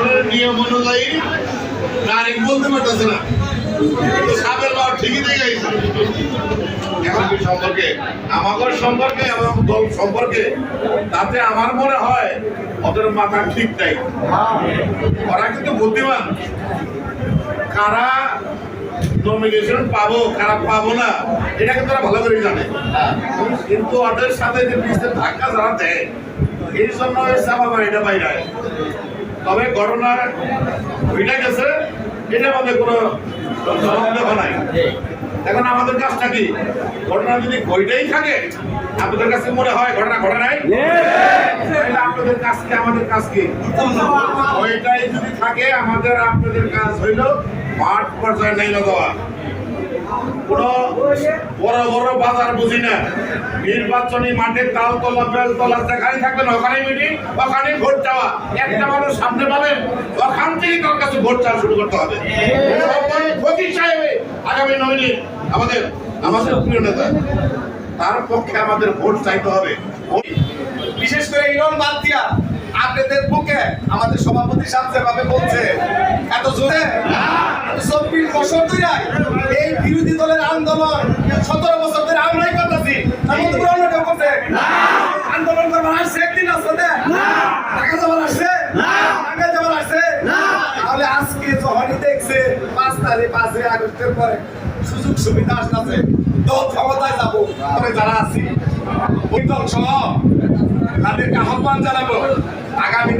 দলের নিয়ম অনুযায়ী তারিখ বলতে পারতেছে না, সাবের বাবা ঠিকই দিয়ে গেছে। এখন সম্পর্কে আমাদের সম্পর্কে এবং দল সম্পর্কে তাতে আমার মনে হয় ওদের মাথা ঠিক নাই। ওরা কিন্তু বুদ্ধিমান, কারা নমিনেশন পাবো কারা পাবো না এটা কিন্তু ওরা ভালো করে জানে, কিন্তু ওদের সাথে যে পিছিয়ে ধাক্কা যারা দেয় এই জন্য এটা বাইরে। তবে ঘটনা ওইটা গেছে, এটা আমাদের কোনো সন্দেহ নাই। এখন আমাদের কাজটা কি, ঘটনা যদি ওইটাই থাকে আপনাদের কাছে মনে হয় ঘটনা ঘটে নাই, আপনাদের কাজ কি আমাদের কাজ কি? ওইটাই যদি থাকে আমাদের আপনাদের কাজ হইল মাঠ পর্যায়ে নাইলে দেওয়া। কোনো বড় বড় বাজার বুঝি না, নির্বাচনী মাঠে তালতলা বেলতলা যেখানে থাকবেন ওখানে মিটিং, ওখানে ভোট চাওয়া। একটা মানুষ সামনে পাবেন ওখান থেকে তার কাছে ভোট চাওয়া শুরু করতে হবে। ফকির সাহেব আগামী নমিনি আমাদের প্রিয় নেতা, তার পক্ষে আমাদের ভোট চাইতে হবে। বিশেষ করে ইরন বাদ দিয়া আপনাদের বুকে আমাদের সভাপতি সাহেব যেভাবে বলছে এত জোরে 24 বছর ধরে এই বিরোধী দলের আন্দোলন 17 বছর ধরে আমরাই করতেছি, তার মধ্যে কোনো অন্য কেউ করছে আন্দোলন করবার আসছে একদিন আসছে টাকা জমা আসছে টাকা জমা আসছে। তাহলে আজকে যখনই দেখছে 5 আগস্টের পরে সুযোগ সুবিধা আসতেছে দল ক্ষমতায় যাবো, তবে যারা আছি ওই দল সহ তাদেরকে আহ্বান জানাবো আগামী